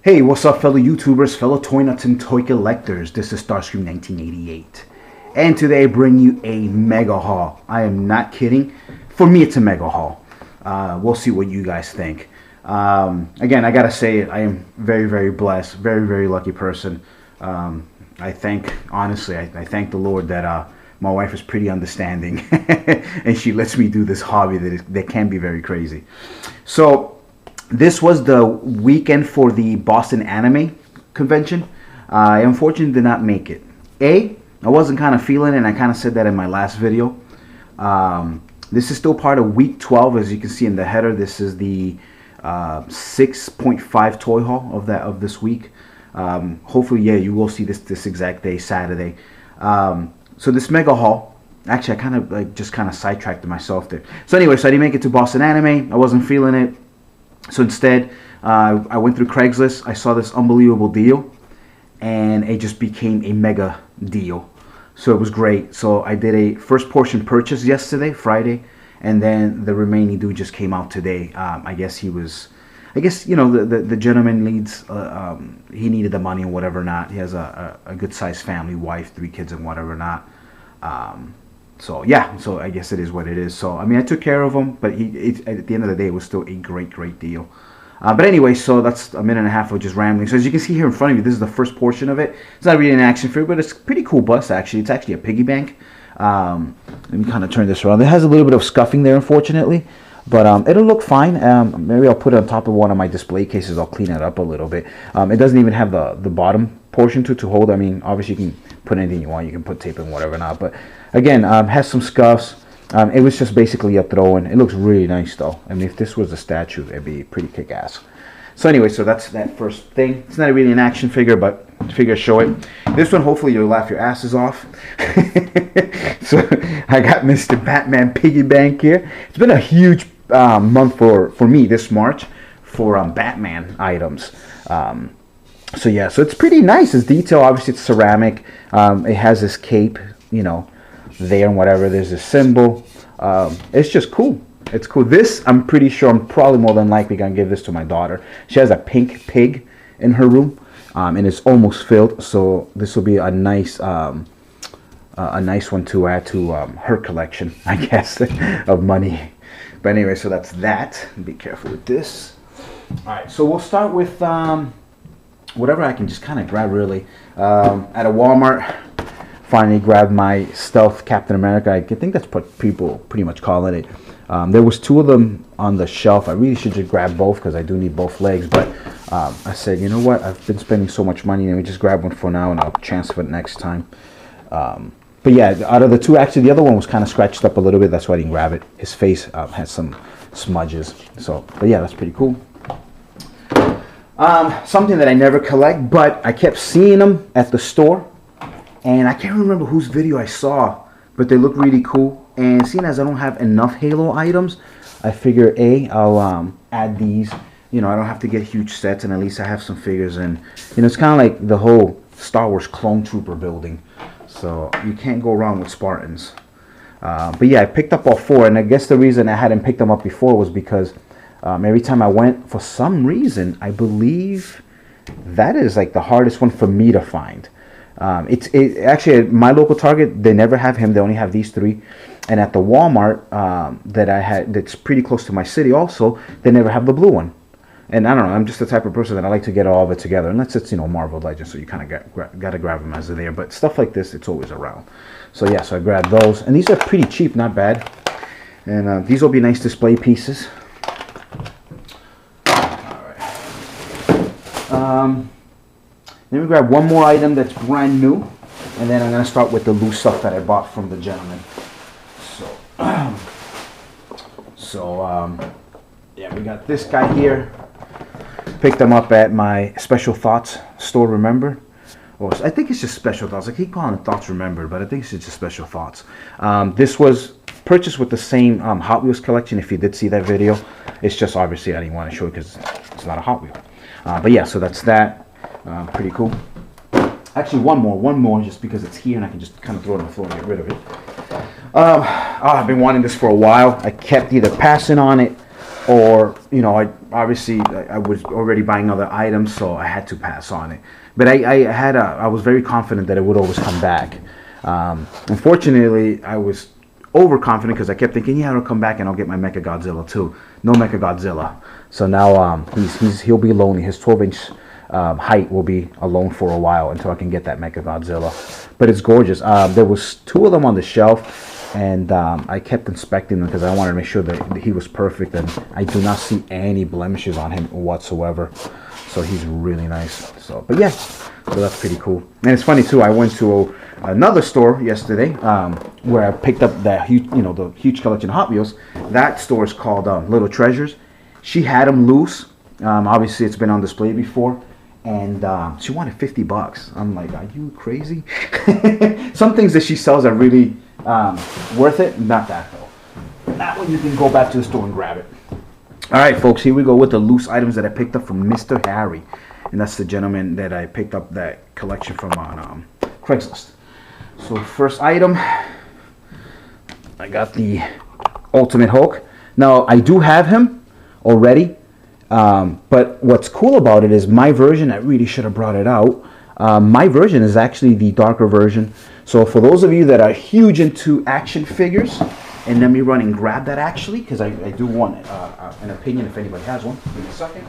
Hey, what's up, fellow YouTubers, fellow toy nuts and toy collectors? This is Starscream 1988, and today I bring you a mega haul. I am not kidding. For me, it's a mega haul. We'll see what you guys think. Again, I gotta say, I am very, very blessed, very, very lucky person. I thank, honestly, I thank the Lord that my wife is pretty understanding, and she lets me do this hobby that can be very crazy. So. This was the weekend for the Boston Anime Convention. I unfortunately did not make it. I wasn't kind of feeling it, and I kind of said that in my last video. This is still part of week 12, as you can see in the header. This is the 6.5 toy haul of this week. Hopefully, yeah, you will see this exact day, Saturday. So this mega haul. Actually, I kind of just sidetracked myself there. So anyway, so I didn't make it to Boston Anime. I wasn't feeling it. So instead, I went through Craigslist. I saw this unbelievable deal, and it just became a mega deal. So it was great. So I did a first portion purchase yesterday, Friday, and then the remaining dude just came out today. I guess you know, the gentleman needs, he needed the money and whatever not. He has a good sized family, wife, 3 kids and whatever not. So yeah, so I guess it is what it is. So I mean, I took care of him, but at the end of the day, it was still a great deal. But anyway, so that's a minute and a half of just rambling. So as you can see here in front of you, this is the first portion of it. It's not really an action figure, but it's a pretty cool bus actually. It's actually a piggy bank. Let me kind of turn this around. It has a little bit of scuffing there, unfortunately, but it'll look fine. Maybe I'll put it on top of one of my display cases. I'll clean it up a little bit. It doesn't even have the bottom portion to hold. I mean, obviously you can put anything you want. You can put tape and whatever not, but again, has some scuffs. It was just basically a throw-in. It looks really nice though. I mean, if this was a statue, it'd be pretty kick-ass. So anyway, so that's that first thing. It's not really an action figure, but figures show it. This one, hopefully you'll laugh your asses off. So I got Mr. Batman Piggy Bank here. It's been a huge month for me this March for Batman items. So yeah, so it's pretty nice. It's detail. Obviously, it's ceramic. It has this cape, you know, there and whatever. There's a symbol. It's just cool. It's cool. This, I'm pretty sure, I'm probably more than likely gonna give this to my daughter. She has a pink pig in her room, and it's almost filled. So this will be a nice one to add to her collection, I guess, of money. But anyway, so that's that. Be careful with this. All right, so we'll start with whatever I can just kind of grab, really. At a Walmart, finally grabbed my Stealth Captain America. I think that's what people pretty much calling it. There was 2 of them on the shelf. I really should just grab both because I do need both legs. But I said, you know what? I've been spending so much money. Let me just grab one for now, and I'll transfer it next time. But yeah, out of the 2, actually, the other one was kind of scratched up a little bit. That's why I didn't grab it. His face has some smudges. So, but yeah, that's pretty cool. Something that I never collect, but I kept seeing them at the store, and I can't remember whose video I saw, but they look really cool. And seeing as I don't have enough Halo items, I figure I'll add these. You know, I don't have to get huge sets, and at least I have some figures. And you know, it's kind of like the whole Star Wars clone trooper building, so you can't go wrong with Spartans. But yeah, I picked up all 4, and I guess the reason I hadn't picked them up before was because every time I went, for some reason, I believe that is like the hardest one for me to find. Actually, at my local Target, they never have him. They only have these 3. And at the Walmart that I had, that's pretty close to my city also, they never have the blue one. And I don't know, I'm just the type of person that I like to get all of it together. Unless it's, you know, Marvel Legends, so you kind of got to grab them as they're there. But stuff like this, it's always around. So yeah, so I grabbed those. And these are pretty cheap, not bad. And these will be nice display pieces. Let me grab one more item that's brand new, and then I'm going to start with the loose stuff that I bought from the gentleman. Yeah, we got this guy here. Picked them up at my Special Thoughts store, remember? Or I think it's just Special Thoughts. I keep calling it Thoughts Remembered, but I think it's just Special Thoughts. This was purchased with the same Hot Wheels collection, if you did see that video. It's just obviously I didn't want to show it because it's not a Hot Wheel. But yeah, so that's that. Pretty cool. Actually, one more, just because it's here and I can just kind of throw it on the floor and get rid of it. I've been wanting this for a while. I kept either passing on it or you know, I was already buying other items, so I had to pass on it. But I was very confident that it would always come back. Unfortunately, I was overconfident because I kept thinking, yeah, it'll come back and I'll get my Mecha Godzilla too. No Mecha Godzilla. So now he'll be lonely. His 12-inch height will be alone for a while until I can get that Mecha Godzilla. But it's gorgeous. There was 2 of them on the shelf, and I kept inspecting them because I wanted to make sure that he was perfect, and I do not see any blemishes on him whatsoever. So he's really nice. So, but yeah, so that's pretty cool. And it's funny too. I went to another store yesterday where I picked up the huge collection of Hot Wheels. That store is called Little Treasures. She had them loose. Obviously, it's been on display before, and she wanted $50. I'm like, are you crazy? Some things that she sells are really worth it. Not that though. That one you can go back to the store and grab it. All right, folks, here we go with the loose items that I picked up from Mr. Harry. And that's the gentleman that I picked up that collection from on Craigslist. So first item, I got the Ultimate Hulk. Now, I do have him already. But what's cool about it is my version, I really should have brought it out. My version is actually the darker version. So for those of you that are huge into action figures, and let me run and grab that actually, because I do want an opinion if anybody has one. Give me a second.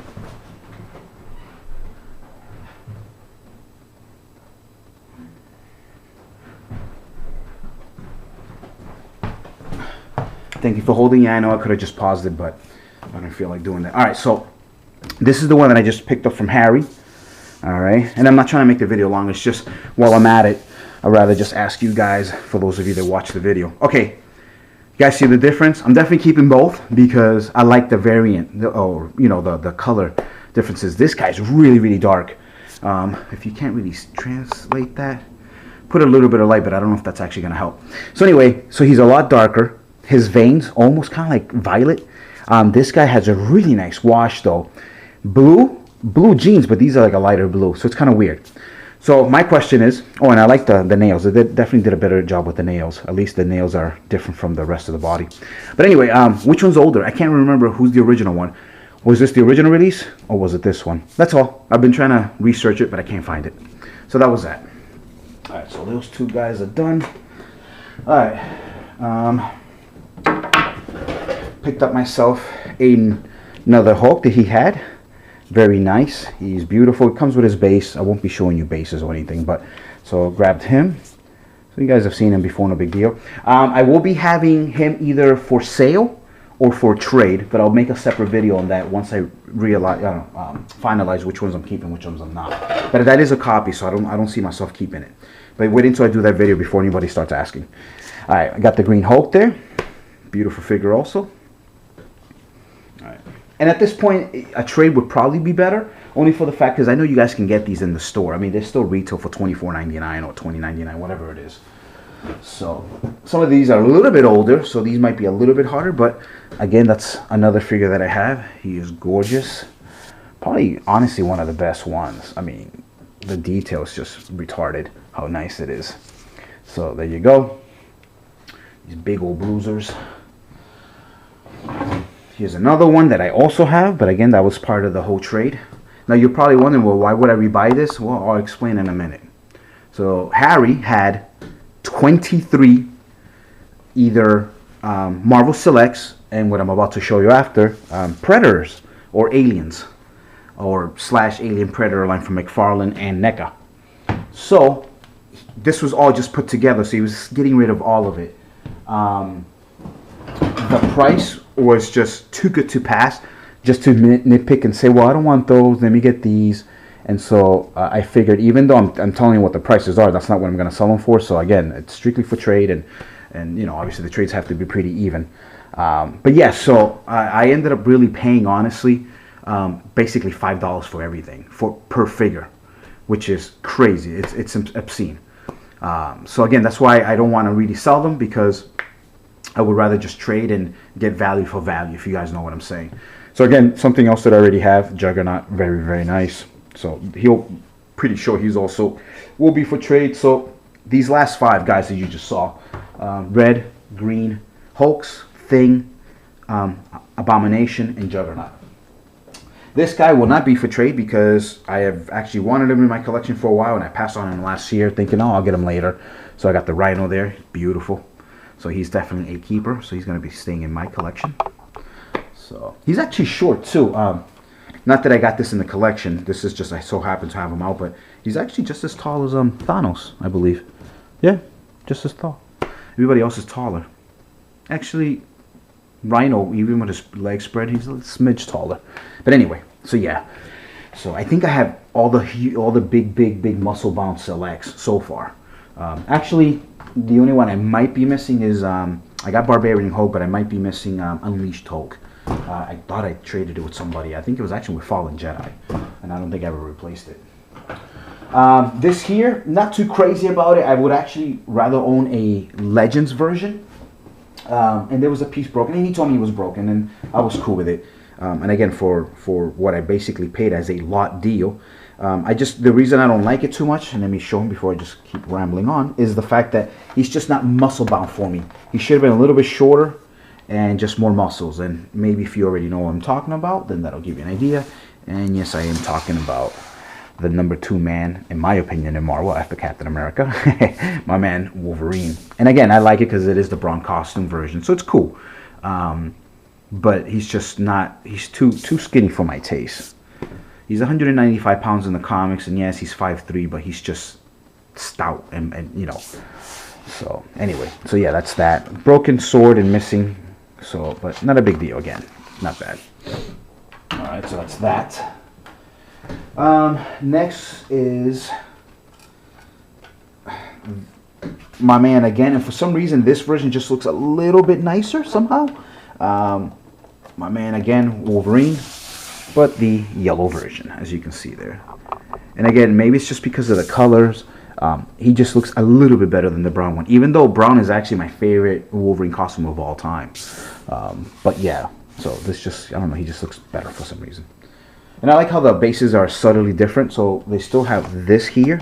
Thank you for holding. Yeah, I know I could have just paused it, but I don't feel like doing that. All right, so this is the one that I just picked up from Harry. All right, and I'm not trying to make the video long. It's just while I'm at it, I'd rather just ask you guys, for those of you that watch the video. Okay. You guys see the difference? I'm definitely keeping both because I like the variant, the color differences. This guy's really, really dark. If you can't really translate that, put a little bit of light, but I don't know if that's actually going to help. So anyway, so he's a lot darker. His veins almost kind of like violet. This guy has a really nice wash though. Blue jeans, but these are like a lighter blue, so it's kind of weird. So my question is, oh, and I like the nails. They definitely did a better job with the nails. At least the nails are different from the rest of the body. But anyway, which one's older? I can't remember who's the original one. Was this the original release, or was it this one? That's all. I've been trying to research it, but I can't find it. So that was that. All right, so those 2 guys are done. All right. Picked up myself another Hulk that he had. Very nice. He's beautiful. It comes with his base. I won't be showing you bases or anything, but so grabbed him. So you guys have seen him before, no big deal. I will be having him either for sale or for trade, but I'll make a separate video on that once I realize, finalize which ones I'm keeping, which ones I'm not. But that is a copy, so I don't see myself keeping it. But wait until I do that video before anybody starts asking. All right, I got the Green Hulk there. Beautiful figure also. All right. And at this point, a trade would probably be better, only for the fact because I know you guys can get these in the store. I mean, they still retail for $24.99 or $20.99, whatever it is. So some of these are a little bit older, so these might be a little bit harder. But again, that's another figure that I have. He is gorgeous. Probably, honestly, one of the best ones. I mean, the detail is just retarded how nice it is. So there you go. These big old bruisers. Here's another one that I also have, but again, that was part of the whole trade. Now, you're probably wondering, well, why would I rebuy this? Well, I'll explain in a minute. So, Harry had 23 either Marvel Selects, and what I'm about to show you after, Predators or Aliens, or / Alien Predator line from McFarlane and NECA. So, this was all just put together, so he was getting rid of all of it. The price was just too good to pass, just to nitpick and say, well, I don't want those, let me get these. And so I figured, even though I'm telling you what the prices are, that's not what I'm going to sell them for. So again, it's strictly for trade, and you know, obviously the trades have to be pretty even. But yeah, so I ended up really paying, honestly, basically $5 for everything per figure, which is crazy. It's obscene. So again, that's why I don't want to really sell them, because I would rather just trade and get value for value, if you guys know what I'm saying. So again, something else that I already have, Juggernaut, very, very nice. So pretty sure he's also will be for trade. So these last 5 guys that you just saw, Red, Green, Hulks, Thing, Abomination, and Juggernaut. This guy will not be for trade because I have actually wanted him in my collection for a while, and I passed on him last year thinking, oh, I'll get him later. So I got the Rhino there. Beautiful. So he's definitely a keeper. So he's going to be staying in my collection. So he's actually short too. Not that I got this in the collection. This is just I so happen to have him out, but he's actually just as tall as Thanos, I believe. Yeah, just as tall. Everybody else is taller. Actually, Rhino, even with his leg spread, he's a smidge taller. But anyway, so yeah. So I think I have all the big muscle bound selects so far. Actually, the only one I might be missing is I got Barbarian Hulk, but I might be missing Unleashed Hulk. I thought I traded it with somebody. I think it was actually with Fallen Jedi, and I don't think I ever replaced it. This here, not too crazy about it. I would actually rather own a Legends version. And there was a piece broken, and he told me it was broken, and I was cool with it. And again, for what I basically paid as a lot deal, the reason I don't like it too much, and let me show him before I just keep rambling on, is the fact that he's just not muscle bound for me. He should have been a little bit shorter and just more muscles. And maybe if you already know what I'm talking about, then that'll give you an idea. And yes, I am talking about the number 2 man, in my opinion, in Marvel after Captain America, my man Wolverine. And again, I like it because it is the Braun costume version, so it's cool. But he's just not, he's too skinny for my taste. He's 195 pounds in the comics, and yes, he's 5'3", but he's just stout and you know. So anyway, so yeah, that's that. Broken sword and missing, so, but not a big deal again, not bad. All right, so that's that. Next is my man again, and for some reason this version just looks a little bit nicer somehow. My man again, Wolverine, but the yellow version, as you can see there. And again, maybe it's just because of the colors. He just looks a little bit better than the brown one, even though brown is actually my favorite Wolverine costume of all time. But yeah, so this just, I don't know, he just looks better for some reason. And I like how the bases are subtly different. So they still have this here,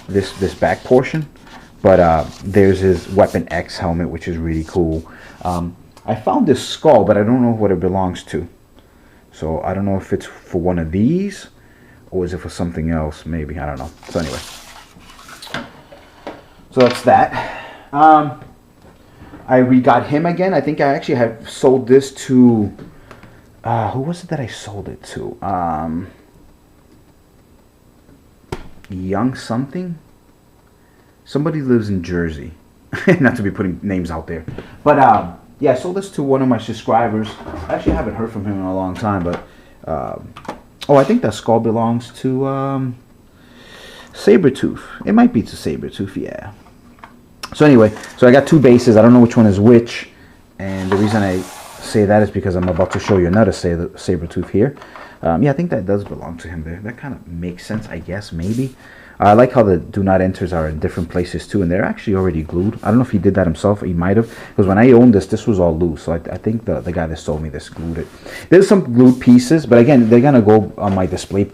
this back portion, but there's his Weapon X helmet, which is really cool. I found this skull, but I don't know what it belongs to. So I don't know if it's for one of these, or is it for something else? Maybe, I don't know. So anyway, so that's that. I re-got him again. I think I actually have sold this to. Who was it that I sold it to? Young something? Somebody lives in Jersey. Not to be putting names out there. But, yeah, I sold this to one of my subscribers. Actually, I haven't heard from him in a long time, but... oh, I think that skull belongs to Sabretooth. It might be to Sabretooth, yeah. So anyway, so I got 2 bases. I don't know which one is which. And the reason I say that is because I'm about to show you another Sabretooth here. Yeah, I think that does belong to him there. That kind of makes sense, I guess, maybe. I like how the do not enters are in different places too, and they're actually already glued. I don't know if he did that himself. He might have, because when I owned this was all loose. So I think the guy that sold me this glued it. There's some glued pieces, but again, they're gonna go on my display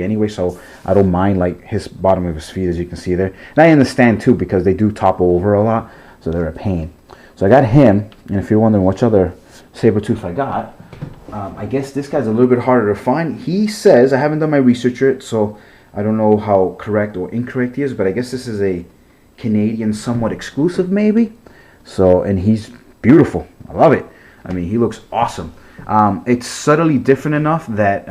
anyway. So I don't mind like his bottom of his feet, as you can see there. And I understand too because they do topple over a lot, so they're a pain. So I got him, and if you're wondering which other Sabretooth I got, I guess this guy's a little bit harder to find. He says, I haven't done my research yet, so I don't know how correct or incorrect he is, but I guess this is a Canadian somewhat exclusive maybe. So, and he's beautiful. I love it. I mean, he looks awesome. It's subtly different enough that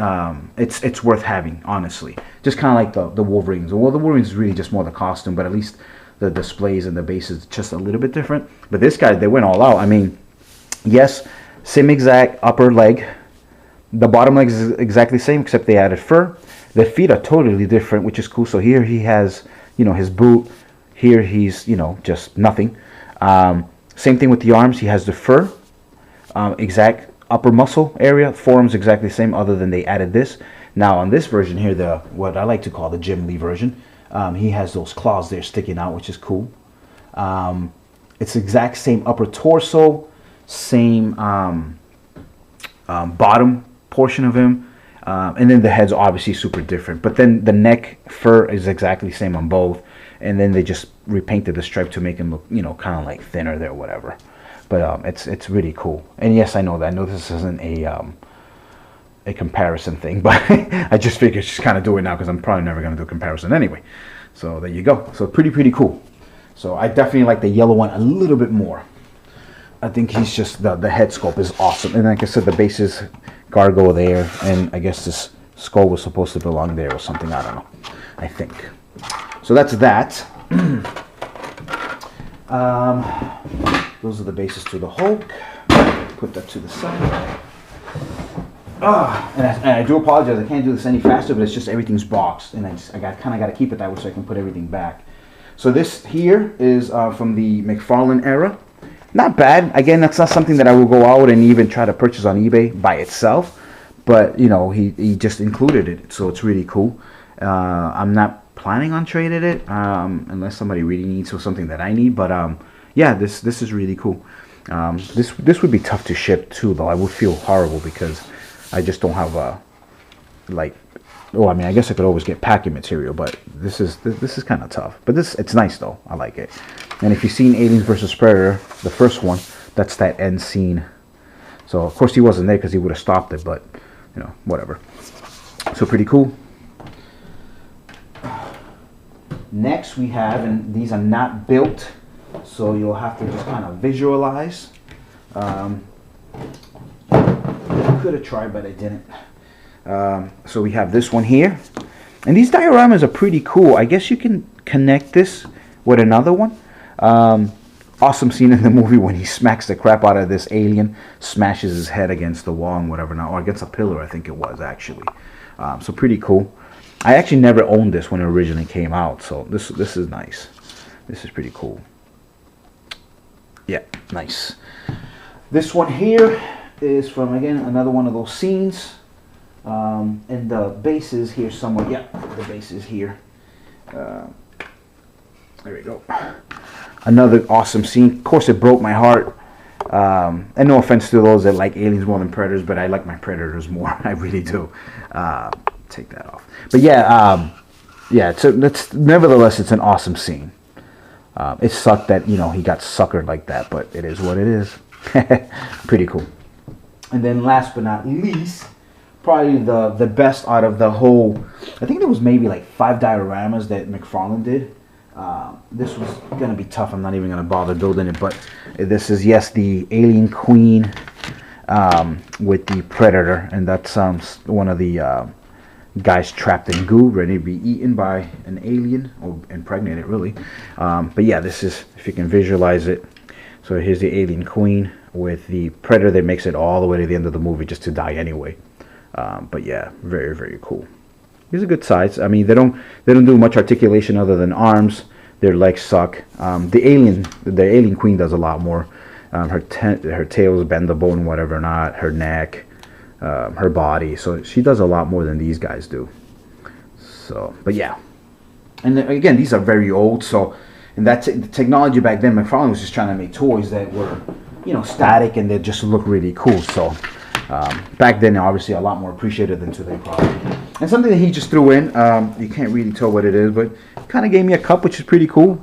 it's worth having, honestly. Just kind of like the Wolverines. Well, the Wolverines is really just more the costume, but at least the displays and the base is just a little bit different. But this guy, they went all out. I mean, yes, same exact upper leg. The bottom leg is exactly the same, except they added fur. The feet are totally different, which is cool. So here he has, you know, his boot. Here he's, you know, just nothing. Same thing with the arms. He has the fur. Exact upper muscle area. Forearms exactly the same, other than they added this. Now on this version here, what I like to call the Jim Lee version, he has those claws there sticking out, which is cool. It's exact same upper torso, same bottom portion of him. And then the head's obviously super different. But then the neck fur is exactly the same on both. And then they just repainted the stripe to make him look, you know, kind of like thinner there, whatever. But it's really cool. And yes, I know that. I know this isn't a comparison thing, but I just figured just kind of do it now because I'm probably never going to do a comparison anyway. So there you go. So pretty cool. So I definitely like the yellow one a little bit more. I think he's just, the head sculpt is awesome. And like I said, the base is gargoyle there, and I guess this skull was supposed to belong there or something. I don't know. I think. So that's that. Those are the bases to the Hulk. Put that to the side. And I do apologize. I can't do this any faster, but it's just everything's boxed, and I kind of got to keep it that way so I can put everything back. So this here is from the McFarlane era. Not bad. Again, that's not something that I will go out and even try to purchase on eBay by itself. But you know, he just included it, so it's really cool. I'm not planning on trading it unless somebody really needs or something that I need. But yeah, this is really cool. This would be tough to ship too, though. I would feel horrible because I just don't have a like. Oh, I mean, I guess I could always get packing material, but this is kind of tough. But it's nice though. I like it. And if you've seen Aliens vs Predator, the first one, that's that end scene. So of course he wasn't there because he would have stopped it, but you know, whatever. So pretty cool. Next we have, and these are not built, so you'll have to just kind of visualize. I could have tried, but I didn't. So we have this one here, and these dioramas are pretty cool. I guess you can connect this with another one. Awesome scene in the movie when he smacks the crap out of this alien, smashes his head against the wall and whatever, or against a pillar, I think it was actually. So pretty cool. I actually never owned this when it originally came out, so this is nice. This is pretty cool. Yeah, nice. This one here is from, again, another one of those scenes. And the base is here somewhere. Yeah, the base is here. There we go. Another awesome scene. Of course, it broke my heart. And no offense to those that like aliens more than predators, but I like my predators more. I really do. Take that off. But yeah, yeah. Nevertheless, it's an awesome scene. It sucked that, you know, he got suckered like that, but it is what it is. Pretty cool. And then last but not least, probably the best out of the whole, I think there was maybe like 5 dioramas that McFarlane did. This was going to be tough. I'm not even going to bother building it, but this is, yes, the Alien Queen with the Predator, and that's one of the guys trapped in goo, ready to be eaten by an alien, or impregnated really. But yeah, this is, if you can visualize it. So here's the Alien Queen with the Predator that makes it all the way to the end of the movie just to die anyway. But yeah, very cool. These are good size. I mean, they don't do much articulation other than arms. Their legs suck. The Alien Queen does a lot more. Her tail's bendable and whatever not. Her neck, her body. So she does a lot more than these guys do. So, but yeah. And then, again, these are very old. So, and that the technology back then, McFarlane was just trying to make toys that were, you know, static and they just look really cool. So. Back then, obviously, a lot more appreciated than today, probably. And something that he just threw in, you can't really tell what it is, but kind of gave me a cup, which is pretty cool.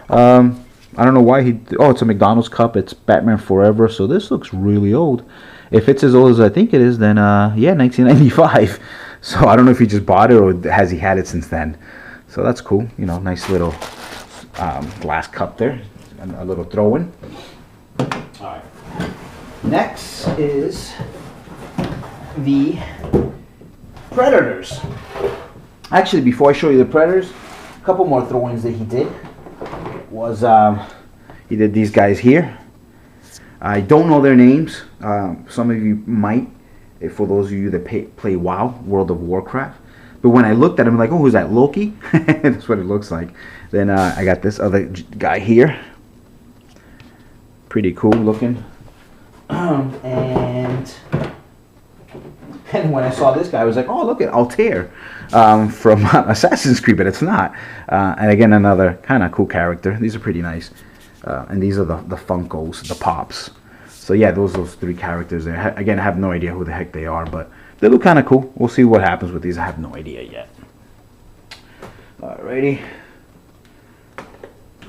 I don't know why it's a McDonald's cup. It's Batman Forever, so this looks really old. If it's as old as I think it is, then, yeah, 1995. So I don't know if he just bought it or has he had it since then. So that's cool. You know, nice little glass cup there. And a little throw-in. All right. Next is the Predators. Actually, before I show you the Predators, a couple more throw-ins that he did was he did these guys here. I don't know their names. Some of you might, for those of you that play WoW, World of Warcraft. But when I looked at him, I'm like, oh, who's that, Loki? That's what it looks like. Then I got this other guy here. Pretty cool looking. And when I saw this guy, I was like, oh, look at Altair from Assassin's Creed, but it's not. And again, another kind of cool character. These are pretty nice. And these are the Funkos, the Pops. So yeah, those 3 characters there. Again, I have no idea who the heck they are, but they look kind of cool. We'll see what happens with these. I have no idea yet. Alrighty.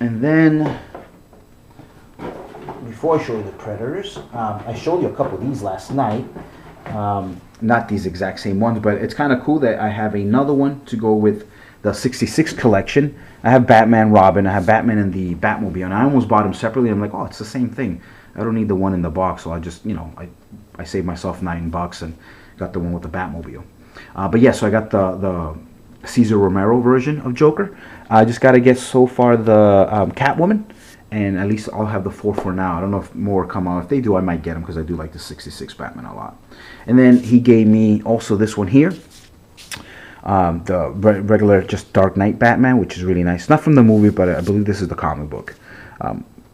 And then, before I show you the Predators, I showed you a couple of these last night. Not these exact same ones, but it's kind of cool that I have another one to go with the 66 collection. I have Batman, Robin, I have Batman in the Batmobile, and I almost bought them separately. I'm like, oh, it's the same thing. I don't need the one in the box, so I just, you know, I saved myself $9 and got the one with the Batmobile. But yeah, so I got the Cesar Romero version of Joker. I just got to get so far the Catwoman, and at least I'll have the 4 for now. I don't know if more come out. If they do, I might get them because I do like the 66 Batman a lot. And then he gave me also this one here, the regular just Dark Knight Batman, which is really nice. Not from the movie, but I believe this is the comic book.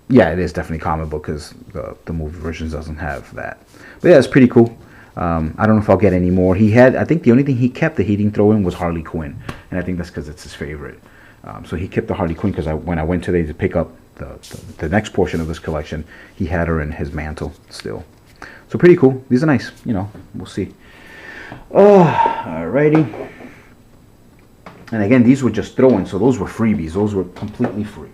Yeah, it is definitely comic book because the movie version doesn't have that. But yeah, it's pretty cool. I don't know if I'll get any more. I think the only thing he kept that he didn't throw in was Harley Quinn, and I think that's because it's his favorite. So he kept the Harley Quinn because when I went today to pick up the next portion of this collection, he had her in his mantle still. So pretty cool. These are nice. You know, we'll see. Oh, alrighty. And again, these were just throw-ins, so those were freebies. Those were completely free.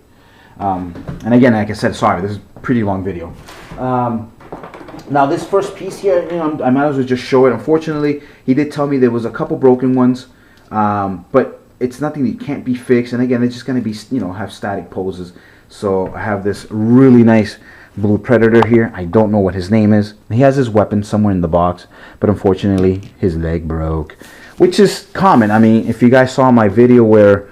And again, like I said, sorry, this is a pretty long video. Now this first piece here, you know, I might as well just show it. Unfortunately, he did tell me there was a couple broken ones, but it's nothing that can't be fixed. And again, it's just going to be, you know, have static poses. So I have this really nice blue Predator here. I don't know what his name is. He has his weapon somewhere in the box, but unfortunately, his leg broke, which is common. I mean, if you guys saw my video where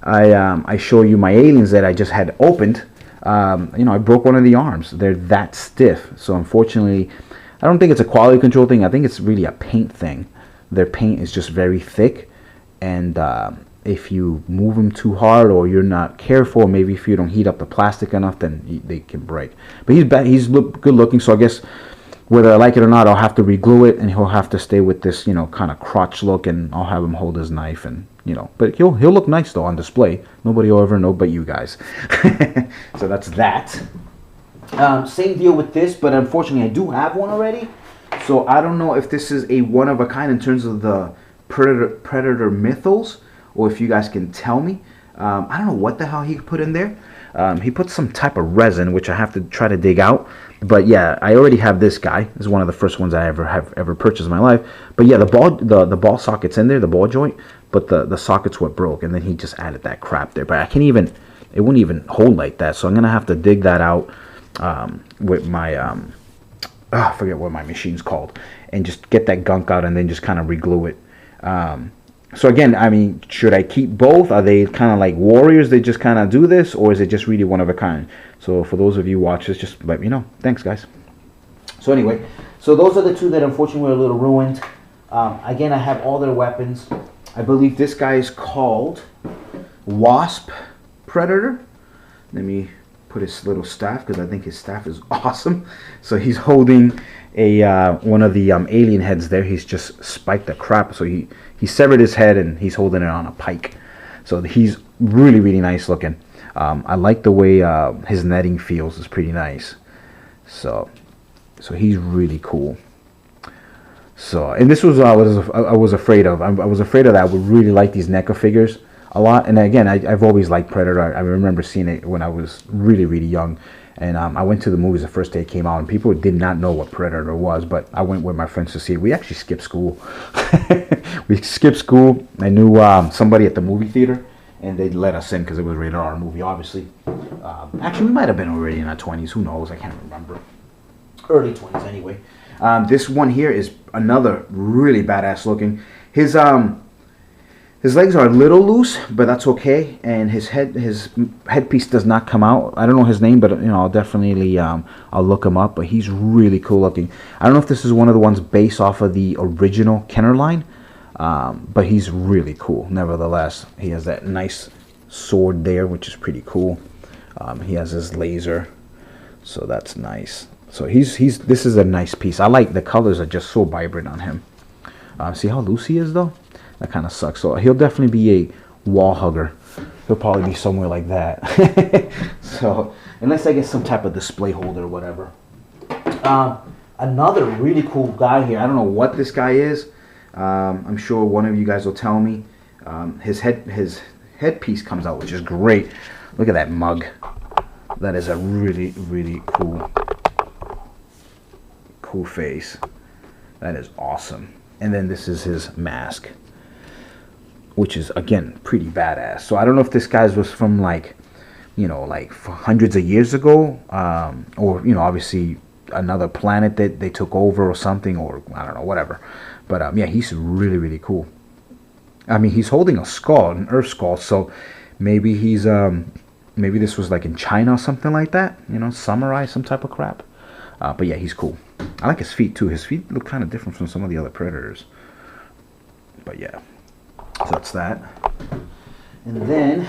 I show you my aliens that I just had opened, you know, I broke one of the arms. They're that stiff. So unfortunately, I don't think it's a quality control thing. I think it's really a paint thing. Their paint is just very thick, and if you move them too hard or you're not careful, or maybe if you don't heat up the plastic enough, then they can break. But he's good looking, so I guess whether I like it or not, I'll have to re-glue it, and he'll have to stay with this, you know, kind of crotch look, and I'll have him hold his knife, and you know, but he'll look nice though on display. Nobody will ever know but you guys. So that's that. Same deal with this, but unfortunately I do have one already, so I don't know if this is a one of a kind in terms of the Predator mythos, or if you guys can tell me. I don't know what the hell he put in there. He put some type of resin, which I have to try to dig out. But yeah, I already have this guy. This is one of the first ones I ever purchased in my life. But yeah, the ball socket's in there, the ball joint, but the socket's what broke, and then he just added that crap there. But it wouldn't even hold like that. So I'm gonna have to dig that out with my I forget what my machine's called, and just get that gunk out, and then just kind of re-glue it. So again, I mean, should I keep both? Are they kind of like warriors? They just kind of do this, or is it just really one of a kind? So for those of you watchers, just let me know. Thanks, guys. So anyway, so those are the two that unfortunately were a little ruined. Again, I have all their weapons. I believe this guy is called Wasp Predator. Let me put his little staff, because I think his staff is awesome. So he's holding a one of the alien heads there. He's just spiked the crap. So he severed his head, and he's holding it on a pike. So he's really, really nice looking. I like the way his netting feels. It's pretty nice. So he's really cool. So, and this was I was afraid of. I was afraid of that. I would really like these NECA figures a lot. And again, I've always liked Predator. I remember seeing it when I was really, really young. And I went to the movies the first day it came out, and people did not know what Predator was, but I went with my friends to see it. We actually skipped school. We skipped school. I knew somebody at the movie theater, and they let us in because it was a rated R movie, obviously. Actually, we might have been already in our 20s. Who knows? I can't remember. Early 20s, anyway. This one here is another really badass looking. His legs are a little loose, but that's okay. And his headpiece does not come out. I don't know his name, but you know, I'll definitely I'll look him up. But he's really cool looking. I don't know if this is one of the ones based off of the original Kenner line, but he's really cool. Nevertheless, he has that nice sword there, which is pretty cool. He has his laser, so that's nice. So this is a nice piece. I like the colors are just so vibrant on him. See how loose he is though? That kind of sucks. So he'll definitely be a wall hugger. He'll probably be somewhere like that. So unless I get some type of display holder or whatever. Another really cool guy here. I don't know what this guy is. I'm sure one of you guys will tell me. His headpiece comes out, which is great. Look at that mug. That is a really, really cool cool face. That is awesome. And then this is his mask, which is, again, pretty badass. So I don't know if this guy's was from, like, you know, like hundreds of years ago, or, you know, obviously another planet that they took over or something, or I don't know, whatever. But yeah, he's really, really cool. I mean, he's holding a skull, an Earth skull, so maybe he's maybe this was like in China or something like that, you know, samurai, some type of crap. But yeah, he's cool. I like his feet too. His feet look kind of different from some of the other predators. But yeah, so that's that. And then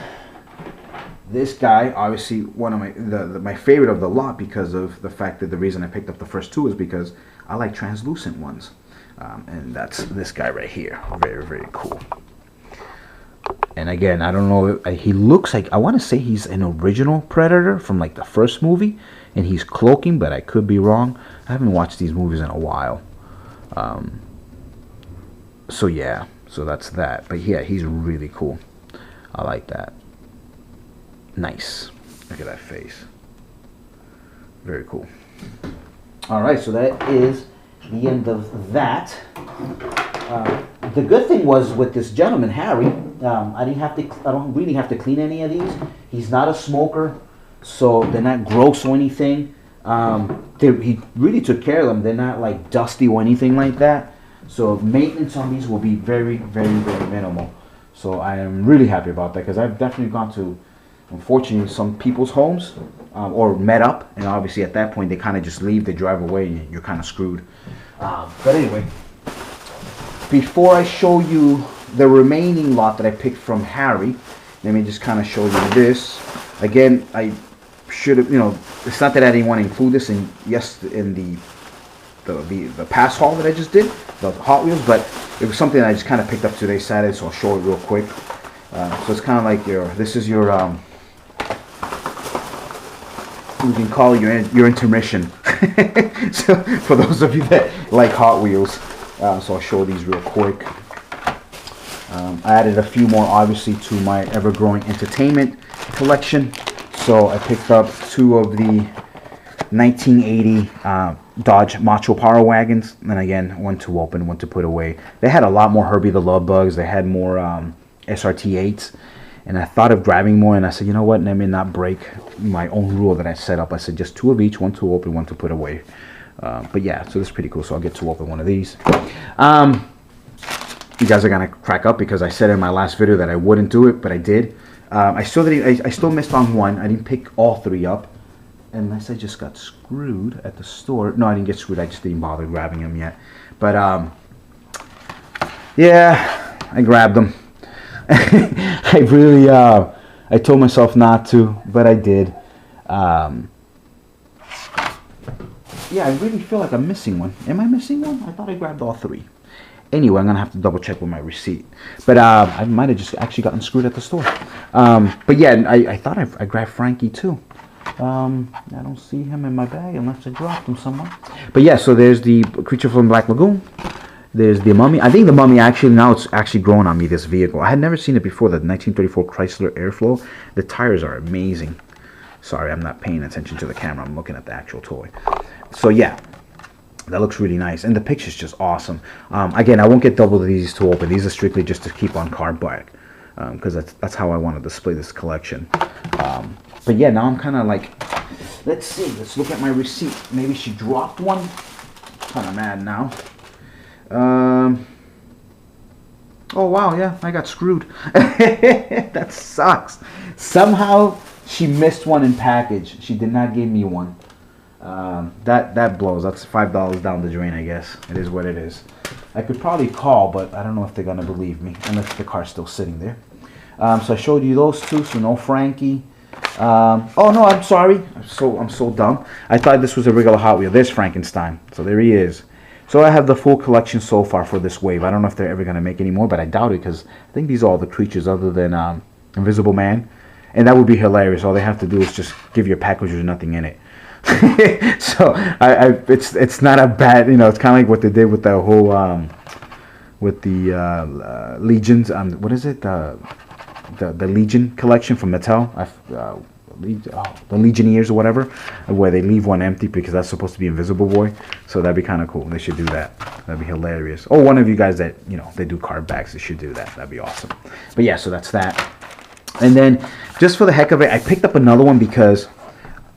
this guy, obviously one of my favorite of the lot, because of the fact that the reason I picked up the first two is because I like translucent ones. And that's this guy right here. Very, very cool. And again, I don't know, he looks like, I want to say he's an original Predator from like the first movie, and he's cloaking, but I could be wrong. I haven't watched these movies in a while. So yeah, so that's that. But yeah, he's really cool. I like that. Nice. Look at that face. Very cool. All right, so that is the end of that. The good thing was with this gentleman, Harry, I don't really have to clean any of these. He's not a smoker, so they're not gross or anything. He really took care of them. They're not like dusty or anything like that. So maintenance on these will be very, very, very minimal. So I am really happy about that, because I've definitely gone to, unfortunately, some people's homes or met up, and obviously at that point they kind of just leave, they drive away, and you're kind of screwed. But anyway, before I show you the remaining lot that I picked from Harry, let me just kind of show you this. Again, I should have, you know, it's not that I didn't want to include this in the past haul that I just did, the Hot Wheels, but it was something that I just kind of picked up today, Saturday, so I'll show it real quick. So it's kind of like this is your, you can call it your intermission. So for those of you that like Hot Wheels, so I'll show these real quick. I added a few more, obviously, to my ever-growing entertainment collection. So I picked up two of the 1980 Dodge Macho Power Wagons, and again, one to open, one to put away. They had a lot more Herbie the Love Bugs. They had more SRT8s, and I thought of grabbing more, and I said, you know what, let me not break my own rule that I set up. I said just two of each, one to open, one to put away. But yeah, so this is pretty cool. So I'll get to open one of these. You guys are gonna crack up because I said in my last video that I wouldn't do it, but I did. I still missed on one. I didn't pick all three up, unless I just got screwed at the store. No, I didn't get screwed. I just didn't bother grabbing them yet. But yeah, I grabbed them. I really, I told myself not to, but I did. Yeah, I really feel like I'm missing one. Am I missing one? I thought I grabbed all three. Anyway, I'm going to have to double check with my receipt. But I might have just actually gotten screwed at the store. But yeah, I thought I grabbed Frankie too. I don't see him in my bag unless I dropped him somewhere. But yeah, so there's the Creature from Black Lagoon. There's the Mummy. I think the Mummy actually, now it's actually growing on me, this vehicle. I had never seen it before, the 1934 Chrysler Airflow. The tires are amazing. Sorry, I'm not paying attention to the camera. I'm looking at the actual toy. So yeah, that looks really nice. And the picture's just awesome. Again, I won't get double these to open. These are strictly just to keep on card back. Because that's how I want to display this collection. But yeah, now I'm kind of like, let's see. Let's look at my receipt. Maybe she dropped one. Kind of mad now. Oh wow, yeah, I got screwed. That sucks. Somehow she missed one in package. She did not give me one. That blows. That's $5 down the drain, I guess. It is what it is. I could probably call, but I don't know if they're gonna believe me, unless the car's still sitting there. So I showed you those two, so no Frankie. Oh no, I'm sorry. I'm so dumb. I thought this was a regular Hot Wheel. There's Frankenstein. So there he is. So I have the full collection so far for this wave. I don't know if they're ever going to make any more, but I doubt it, because I think these are all the creatures other than Invisible Man. And that would be hilarious. All they have to do is just give you a package with nothing in it. So it's not a bad, it's kind of like what they did with the whole, with the Legions, what is it? The Legion collection from Mattel. the Legionnaires or whatever, where they leave one empty because that's supposed to be Invisible Boy. So that'd be kind of cool. They should do that. That'd be hilarious. Oh, one of you guys that, you know, they do card backs, they should do that. That'd be awesome. But yeah, so that's that. And then just for the heck of it, I picked up another one because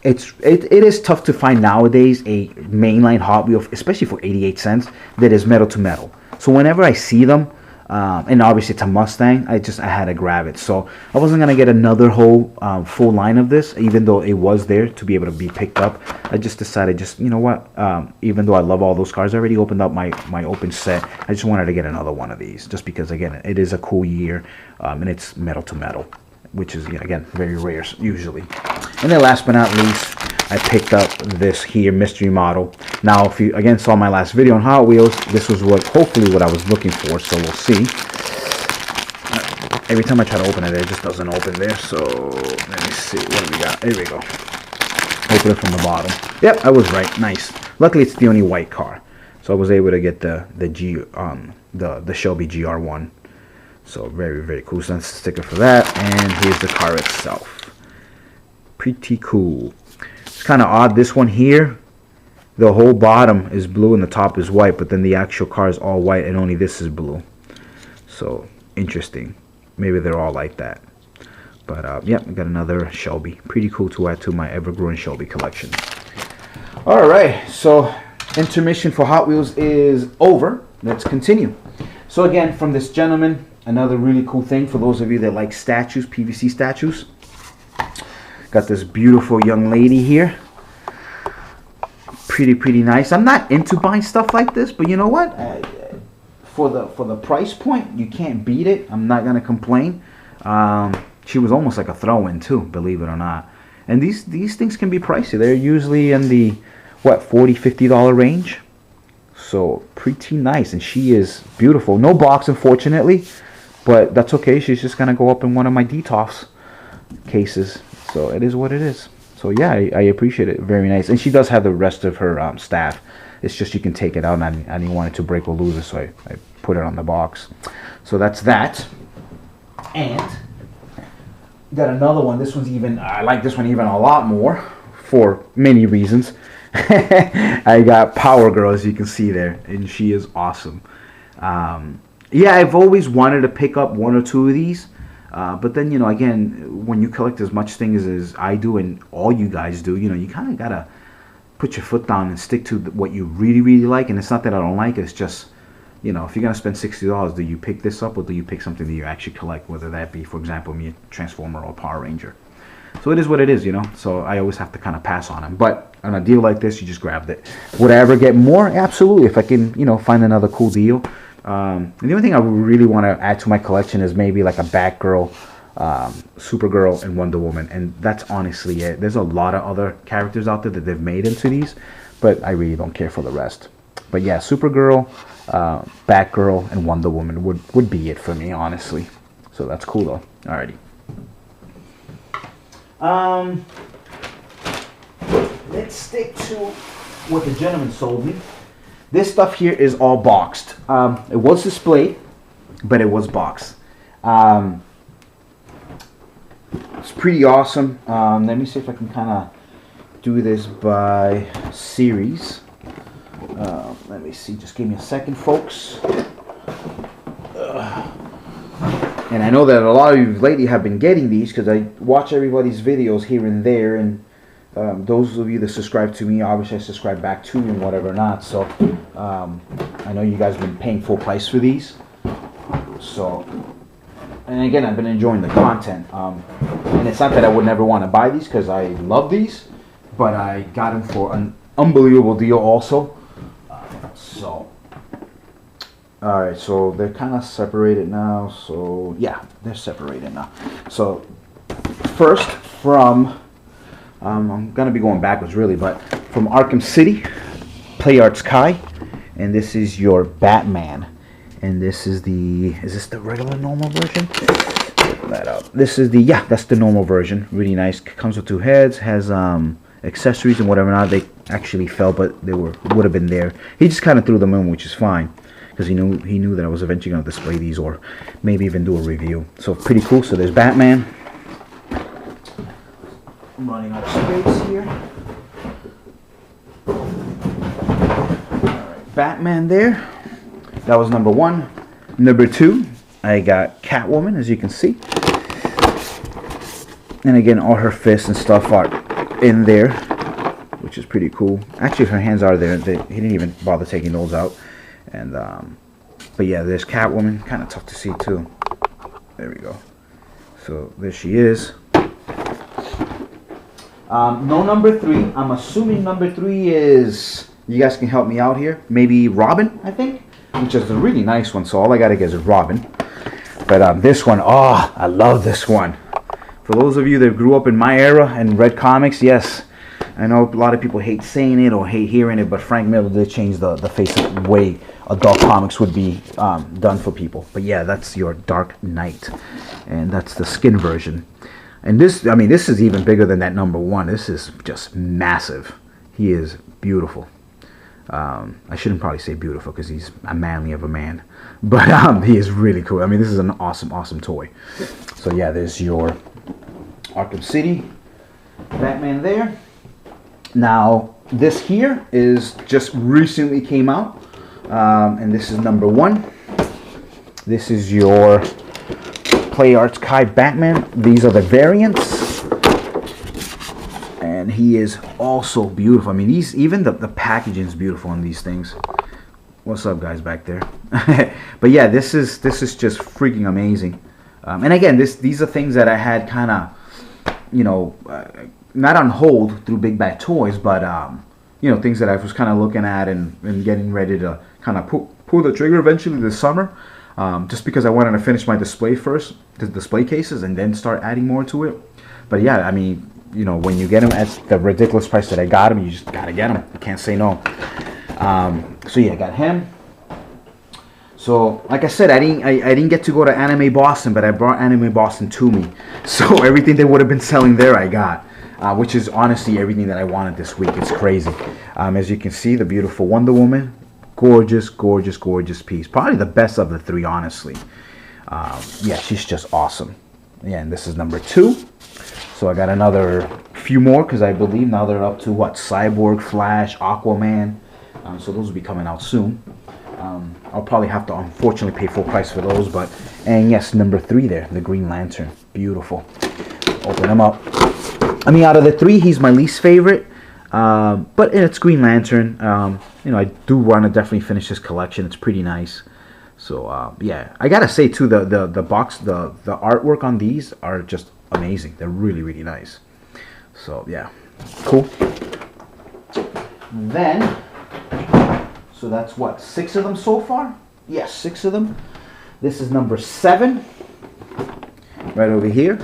it is tough to find nowadays a mainline Hot Wheel, especially for 88 cents, that is metal to metal. So whenever I see them, and obviously it's a Mustang, I had to grab it. So I wasn't going to get another whole full line of this, even though it was there to be able to be picked up. I just decided, you know what, even though I love all those cars, I already opened up my open set. I just wanted to get another one of these, just because, again, it is a cool year, and it's metal to metal, which is, again, very rare usually. And then last but not least, I picked up this here mystery model. Now, if you again saw my last video on Hot Wheels, this was hopefully what I was looking for, so we'll see. Every time I try to open it, it just doesn't open there, so let me see, what do we got? There we go. Open it from the bottom. Yep, I was right, nice. Luckily, it's the only white car, so I was able to get the Shelby GR1. So very, very cool. So that's the sticker for that, and here's the car itself. Pretty cool. It's kind of odd. This one here, the whole bottom is blue and the top is white, but then the actual car is all white and only this is blue. So interesting. Maybe they're all like that. But yeah, I got another Shelby. Pretty cool to add to my ever-growing Shelby collection. All right, so intermission for Hot Wheels is over. Let's continue. So again, from this gentleman, another really cool thing for those of you that like statues, PVC statues. Got this beautiful young lady here. Pretty nice. I'm not into buying stuff like this, but you know what? For the price point, you can't beat it. I'm not gonna complain. She was almost like a throw-in too, believe it or not. And these things can be pricey. They're usually in the what, $40-50 range. So pretty nice, and she is beautiful. No box, unfortunately, but that's okay. She's just gonna go up in one of my DTOFs cases. So it is what it is. So yeah, I appreciate it. Very nice. And she does have the rest of her staff. It's just you can take it out, and I didn't want it to break or lose it, so I put it on the box. So that's that. And got another one. This one's even, I like this one even a lot more for many reasons. I got Power Girl, as you can see there, and she is awesome. Yeah, I've always wanted to pick up one or two of these. But then, you know, again, when you collect as much things as I do and all you guys do, you know, you kind of got to put your foot down and stick to what you really like. And it's not that I don't like it. It's just, you know, if you're going to spend $60, do you pick this up or do you pick something that you actually collect, whether that be, for example, me, a Transformer or a Power Ranger. So it is what it is, you know. So I always have to kind of pass on them. But on a deal like this, you just grabbed it. Would I ever get more? Absolutely. If I can, you know, find another cool deal. And the only thing I really want to add to my collection is maybe like a Batgirl, Supergirl, and Wonder Woman, and that's honestly it. There's a lot of other characters out there that they've made into these, but I really don't care for the rest. But yeah, Supergirl, Batgirl, and Wonder Woman would be it for me, honestly. So that's cool though. Alrighty. Let's stick to what the gentleman sold me. This stuff here is all boxed. It was displayed, but it was boxed. It's pretty awesome. Let me see if I can kind of do this by series. Let me see. Just give me a second, folks. And I know that a lot of you lately have been getting these because I watch everybody's videos here and there, and those of you that subscribe to me, obviously I subscribe back to you and whatever or not. So I know you guys have been paying full price for these. So, and again, I've been enjoying the content. And it's not that I would never want to buy these because I love these, but I got them for an unbelievable deal also. Alright, so they're kind of separated now. So yeah, they're separated now. So first from, I'm going to be going backwards really, but from Arkham City, Play Arts Kai, and this is your Batman. And this is is this the regular normal version? Open that up. This is yeah, that's the normal version. Really nice. Comes with two heads, has accessories and whatever. Not they actually fell, but they would have been there. He just kind of threw them in, which is fine, because he knew that I was eventually going to display these or maybe even do a review. So pretty cool. So there's Batman. I'm running out of space here. Alright, Batman there. That was number 1. Number 2, I got Catwoman, as you can see. And again, all her fists and stuff are in there, which is pretty cool. Actually, her hands are there. He didn't even bother taking those out. And but yeah, there's Catwoman. Kind of tough to see too. There we go. So there she is. No number 3. I'm assuming number 3 is, you guys can help me out here, maybe Robin, I think, which is a really nice one. So all I gotta get is Robin. But this one, oh, I love this one. For those of you that grew up in my era and read comics, yes, I know a lot of people hate saying it or hate hearing it, but Frank Miller did change the face of the way adult comics would be done for people. But yeah, that's your Dark Knight, and that's the skin version. And this, I mean, this is even bigger than that number 1. This is just massive. He is beautiful. I shouldn't probably say beautiful because he's a manly of a man, but he is really cool. I mean, this is an awesome toy. So yeah, there's your Arkham City Batman there. Now this here is just recently came out, and this is number 1. This is your Play Arts Kai Batman. These are the variants, and he is also beautiful. I mean, these, even the packaging is beautiful on these things. What's up, guys back there? But yeah, this is just freaking amazing. And again, these are things that I had kind of, you know, not on hold through Big Bad Toys, but you know, things that I was kind of looking at and getting ready to kind of pull the trigger eventually this summer, just because I wanted to finish my display first, the display cases, and then start adding more to it. But yeah, I mean, you know, when you get them at the ridiculous price that I got them, you just gotta get them. You can't say no. So yeah, I got him. So, like I said, I didn't get to go to Anime Boston, but I brought Anime Boston to me. So everything they would have been selling there, I got, which is honestly everything that I wanted this week. It's crazy. As you can see, the beautiful Wonder Woman, gorgeous piece. Probably the best of the 3, honestly. Yeah, she's just awesome. Yeah, and this is number 2. So I got another few more because I believe now they're up to what, Cyborg, Flash, Aquaman. So those will be coming out soon. I'll probably have to unfortunately pay full price for those, but, and yes, number 3 there, the Green Lantern, beautiful. Open them up. I mean, out of the 3, he's my least favorite, but it's Green Lantern. You know, I do want to definitely finish this collection. It's pretty nice. So yeah, I gotta say too, the box, the artwork on these are just amazing. They're really nice. So yeah, cool. Then, so that's what, 6 of them so far? Yes, 6 of them. This is number 7, right over here,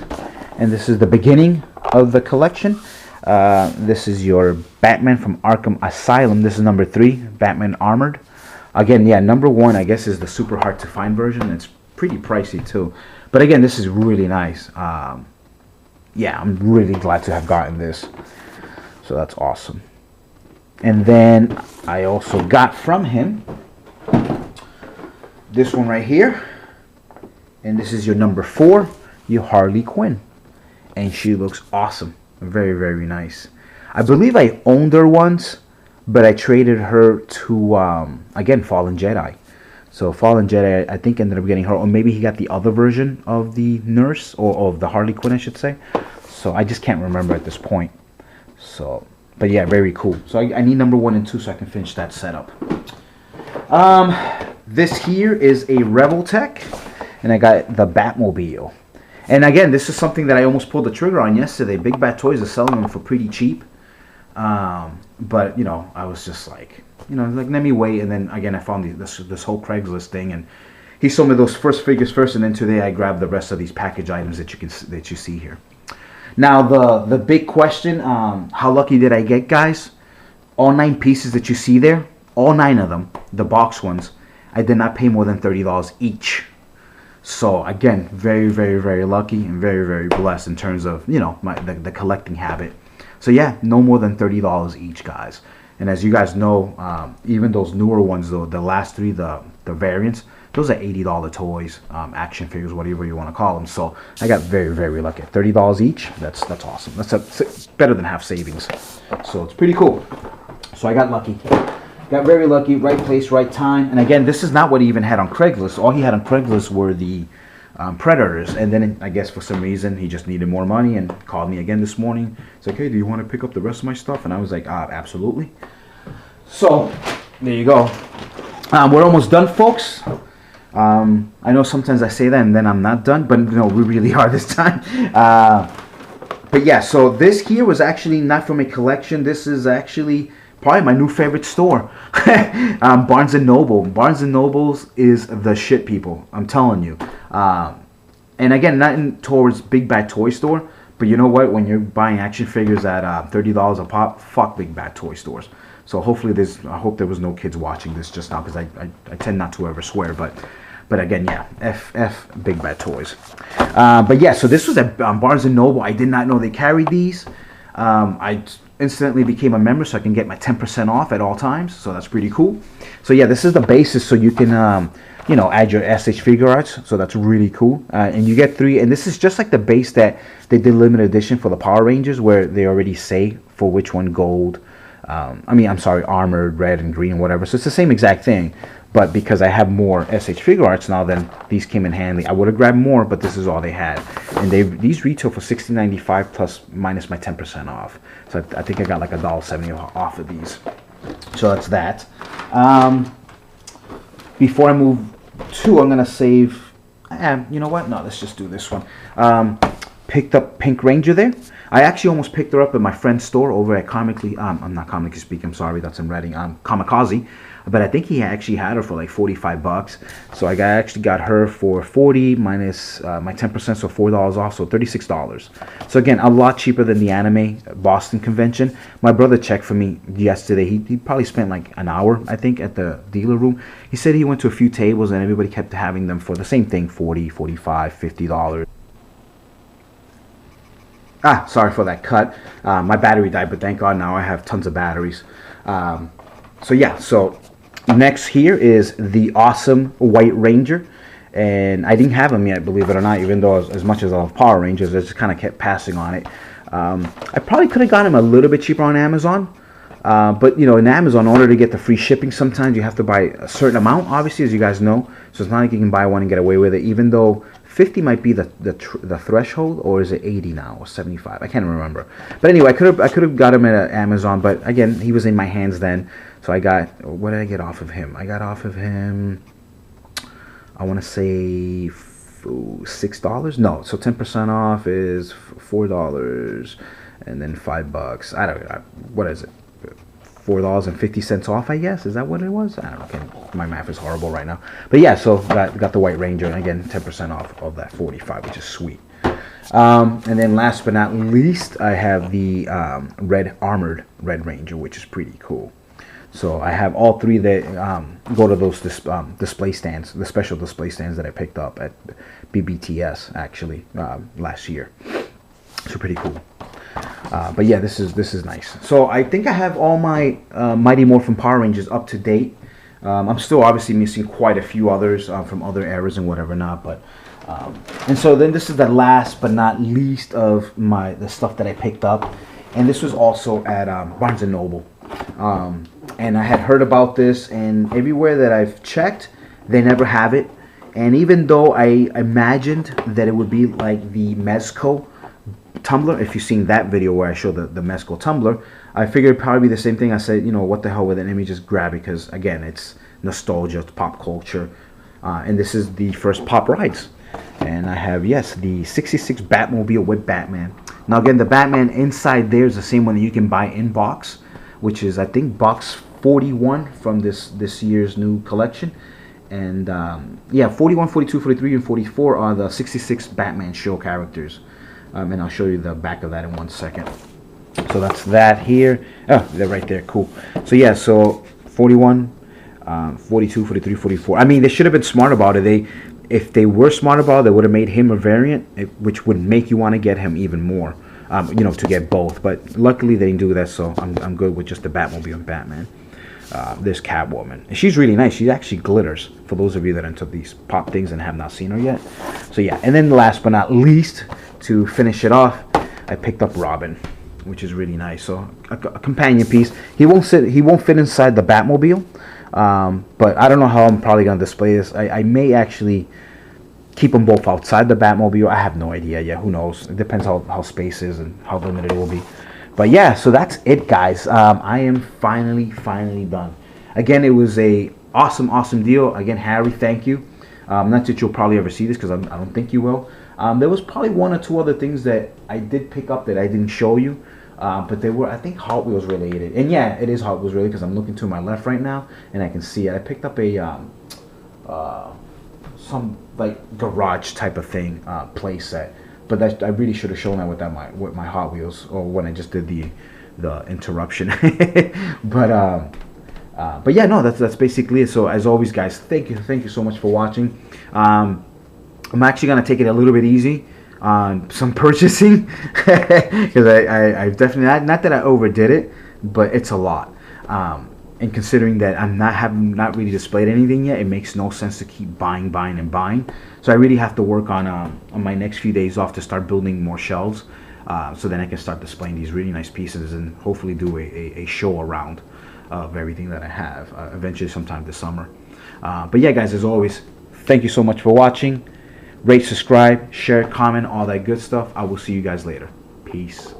and this is the beginning of the collection. This is your Batman from Arkham Asylum. This is number 3, Batman Armored. Again, yeah, number 1, I guess, is the super hard to find version. It's pretty pricey too, but again, this is really nice. Yeah, I'm really glad to have gotten this. So that's awesome. And then I also got from him this one right here, and this is your number 4, your Harley Quinn, and she looks awesome. Very nice. I believe I owned her once, but I traded her to again, Fallen Jedi. So Fallen Jedi, I think, ended up getting her, or maybe he got the other version of the nurse, or of the Harley Quinn, I should say. So I just can't remember at this point. So, but yeah, very cool. So I need number 1 and 2 so I can finish that setup. This here is a Rebel Tech, and I got the Batmobile. And again, this is something that I almost pulled the trigger on yesterday. Big Bad Toys is selling them for pretty cheap. But, you know, I was just like, you know, like, let me wait. And then, again, I found this whole Craigslist thing. And he sold me those first figures first. And then today I grabbed the rest of these package items that you see here. Now, the big question, how lucky did I get, guys? All 9 pieces that you see there, all 9 of them, the box ones, I did not pay more than $30 each. So again, very lucky and very blessed in terms of, you know, the collecting habit. So yeah, no more than $30 each, guys. And as you guys know, even those newer ones, though, the last 3, the variants, those are $80 toys, action figures, whatever you want to call them. So I got very, very lucky. $30 each. That's awesome. That's better than half savings. So it's pretty cool. So I got lucky. Got very lucky. Right place, right time. And again, this is not what he even had on Craigslist. All he had on Craigslist were the Predators. And then I guess for some reason he just needed more money and called me again this morning. He's like, hey, do you want to pick up the rest of my stuff? And I was like, absolutely. So there you go. We're almost done, folks. I know sometimes I say that and then I'm not done, but no, we really are this time. But yeah, so this here was actually not from a collection. This is actually probably my new favorite store, Barnes & Noble. Barnes & Nobles is the shit, people. I'm telling you. And again, not towards Big Bad Toy Store, but you know what? When you're buying action figures at $30 a pop, fuck Big Bad Toy Stores. So hopefully I hope there was no kids watching this just now, because I tend not to ever swear, but again, yeah, F Big Bad Toys. But yeah, so this was at Barnes & Noble. I did not know they carried these. I instantly became a member so I can get my 10% off at all times. So that's pretty cool. So yeah, this is the basis, so you can you know, add your SH figure arts. So that's really cool. And you get 3, and this is just like the base that they did limited edition for the Power Rangers, where they already say for which one gold. I'm sorry, armored, red, and green, whatever. So it's the same exact thing. But because I have more SH figure arts now, then these came in handy. I would have grabbed more, but this is all they had. And these retail for $16.95 plus minus my 10% off. So I think I got like $1.70 off of these. So that's that. Before I move to, I'm going to save... you know what? No, let's just do this one. Picked up Pink Ranger there. I actually almost picked her up at my friend's store over at Comically... I'm not Comically Speak, I'm sorry, that's in Reading. Kamikaze. But I think he actually had her for like $45. So I actually got her for $40 minus my 10%, so $4 off, so $36. So again, a lot cheaper than the anime Boston convention. My brother checked for me yesterday. He probably spent like an hour, I think, at the dealer room. He said he went to a few tables and everybody kept having them for the same thing, $40, $45, $50. Sorry for that cut. My battery died, but thank God now I have tons of batteries. So yeah, so next here is the awesome White Ranger. And I didn't have him yet, believe it or not, even though as much as I love Power Rangers, I just kind of kept passing on it. I probably could have got him a little bit cheaper on Amazon. But, you know, in Amazon, in order to get the free shipping, sometimes you have to buy a certain amount, obviously, as you guys know. So it's not like you can buy one and get away with it, even though 50 might be the threshold, or is it 80 now, or 75? I can't remember. But anyway, I could have got him at Amazon, but again, he was in my hands then. So I got, what did I get off of him? I got off of him, I want to say $6. No, so 10% off is $4, and then $5. I don't know, what is it? $4.50 off, I guess. Is that what it was? I don't know. My math is horrible right now. But yeah, so got the White Ranger, and again, 10% off of that 45, which is sweet. And then last but not least, I have the armored Red Ranger, which is pretty cool. So I have all 3 that go to those display stands, the special display stands that I picked up at BBTS actually last year. So pretty cool. But yeah, this is nice. So I think I have all my Mighty Morphin Power Rangers up to date. I'm still obviously missing quite a few others from other eras and whatever not. But and so then this is the last but not least of the stuff that I picked up, and this was also at Barnes & Noble. And I had heard about this, and everywhere that I've checked, they never have it. And even though I imagined that it would be like the Mezco tumbler, if you've seen that video where I show the Mezco tumbler, I figured it'd probably be the same thing. I said, you know, what the hell with it, let me just grab it, because again, it's nostalgia, it's pop culture, and this is the first Pop Rides. And I have, yes, the 66 Batmobile with Batman. Now again, the Batman inside there is the same one that you can buy in box, which is, I think, box 41 from this year's new collection. And yeah, 41, 42, 43, and 44 are the 66 Batman show characters. And I'll show you the back of that in 1 second. So that's that here. Oh, they're right there. Cool. So yeah, so 41, 42, 43, 44. I mean, they should have been smart about it. If they were smart about it, they would have made him a variant, which would make you want to get him even more. You know, to get both. But luckily they didn't do that, so I'm good with just the Batmobile and Batman. This Catwoman. And she's really nice. She actually glitters, for those of you that are into these pop things and have not seen her yet. So yeah, and then last but not least, to finish it off, I picked up Robin, which is really nice. So a companion piece. He won't fit inside the Batmobile, but I don't know how I'm probably gonna display this. I may actually keep them both outside the Batmobile. I have no idea yet. Who knows? It depends how space is and how limited it will be. But yeah, so that's it, guys. I am finally done. Again, it was a awesome deal. Again, Harry, thank you. Not that you'll probably ever see this, because I don't think you will. There was probably one or two other things that I did pick up that I didn't show you. But they were, I think, Hot Wheels related. And yeah, it is Hot Wheels related, because I'm looking to my left right now, and I can see it. I picked up a some like garage type of thing, play set. But I really should have shown that with my Hot Wheels, or when I just did the interruption. But yeah, no, that's basically it. So as always, guys, thank you so much for watching. I'm actually gonna take it a little bit easy on some purchasing, because I definitely, not that I overdid it, but it's a lot. And considering that I'm not really displayed anything yet, it makes no sense to keep buying. So I really have to work on my next few days off to start building more shelves, so then I can start displaying these really nice pieces and hopefully do a show around of everything that I have eventually sometime this summer. But yeah, guys, as always, thank you so much for watching. Rate, subscribe, share, comment, all that good stuff. I will see you guys later. Peace.